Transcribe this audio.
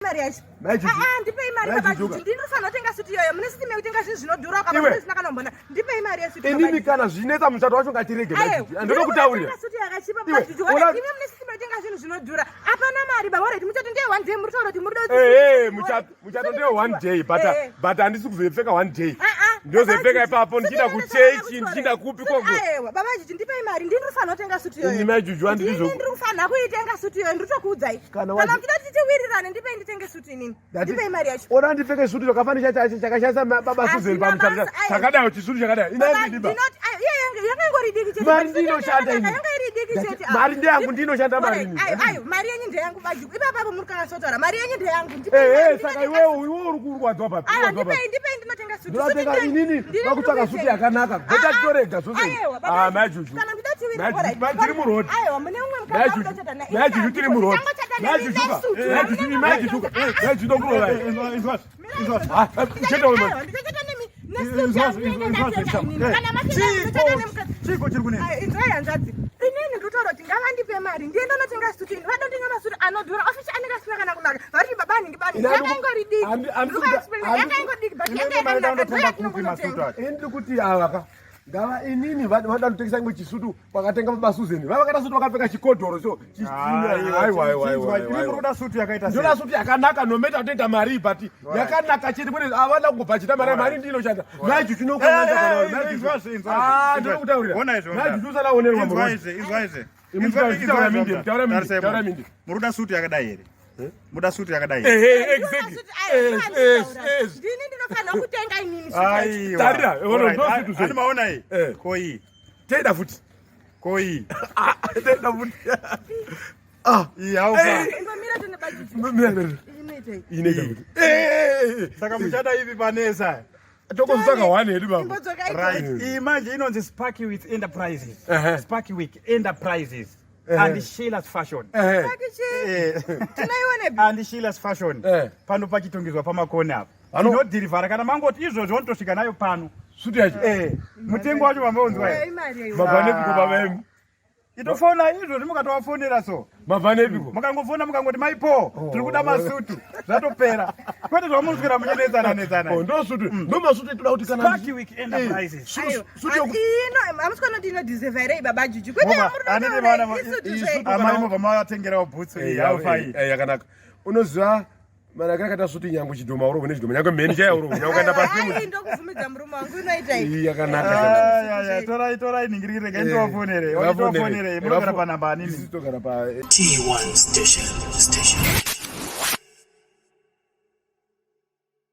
Mariage. Ndipei mari baba. Ndinofanira kutenga suti yoyo. Munisitime kutenga zvinhu zvinodhura kana munisina kanombona. Ndipei mari yesuti. Inini kana zvinetsa muchato wacho ngatirege Majidi. Ndinokutaurira. Suti yakachipa Majidi. Imi munisitime kutenga zvinhu zvinodhura. Apana mari baba. Already muchato ndiye 1 day muri taura kuti muri muchato ndiye 1 day but handisi kuzopfeka 1 day. Ndozopfeka ipapo ndichida kuchechi ndichida kupi kongo. Aiwa baba Majidi ndipei mari. Ndinofanira kutenga suti yoyo. Ini Majidi wandizo. Ndinofanira kuitenga suti yoyo. Ndinokuudzai. Kana mutati tiwirirane ndipei nditenge suti nini. Ndipei mari yacho. Ora ndipfeke suti zvakafanira chakashasa baba Susan pamutarira. Chakadai chisuti chakadai. Ina ndiba. Yakangori diki chete. Mari ndinoshanda ini. Yakangori diki chete. Mari ndiyangu ndinoshanda mari ini. Ayo mari yenyu ndeyangu Majidi. Ipapo muri kana sotara. Mari yenyu ndeyangu. Saka iwewe uri kurwadzwa papi. Ndipei ndinotenga suti. Ndinotenga inini vakutsvaka suti yakanaka. Gota torega Susan. Majidi. Kana mutati wiri Majidi murodi. Aiwa mune umwe mukadzi akachata naye. Majidi tiri murodi. Majidi shuka. Majidi ndokurova. Chete wewe. Chiko chiri kuneni. Inzai hanzvadzi. Inini ndinotaura kuti ngavandipe mari. Ndienda notenga suti. Vadotenga masuti anodhura. Ofisi anenge asina kana kunaka. Vari baba ndibani. Yakangori diki. Yakangori diki. Ndiri kuti avaka ngava inini vada kutengesa imwe chisutu vakatenga baba Susan vavakata suti vakapfeka chikodhoro so Ndoda suti yakaita ndoda suti yakanaka nometa kutoita mari but yakanaka chete kwete avana kungobva chita mari ndinoshanda Majidi Taura mindi. Muruda suti yakadai here. Muda suti yakadai. Exactly. Ndini ndinofanira kutenga inini. Tarira, Ani maona hii. Koi. Tenda futi. Koi. Tenda futi. Hii haupa. Ngomira tene Majidi. Inoita futi. Saka muchada hivi panesa. Tokozaka 1 hedu baba. Right. Imagine inonzi Sparky with Enterprises. Sparky with Enterprises. And Sheila's Fashion. And Sheila's Fashion. Pano pachitongezwa pamakona apa. Anodhirivhara kana mangoti izvozvo vanotosvika nayo pano. Suti yacho. Mutengo wacho vambaunzwa. Baba nepiko baba emu. Itofona izvozvo mukatovafonera so. Mabva nepiko. Mukangofona mukangoti maipo tiri kuda masutu. Zvatopera. Kwete zvamunoswera muchinetsana. Ndo suti. Ndo masuti toda kuti kana Sparky with Enterprises. Suti ino amusikana kuti inodhiserva here baba Juju. Kwete anene vana amai mobva mavatengerawo bhutsu iyi haufai. Yakanaka. Unoziva mana akakata suti nyangu chidhoma uro kune chidhoma nyangu mheni chaya uro nyangu kaenda pasi muti. Ndokuvumidza murume wangu inoita iyi. Yakanaka. Torai ningirire nditofonere. Munogara panhamba anini? Togara pa T1 station.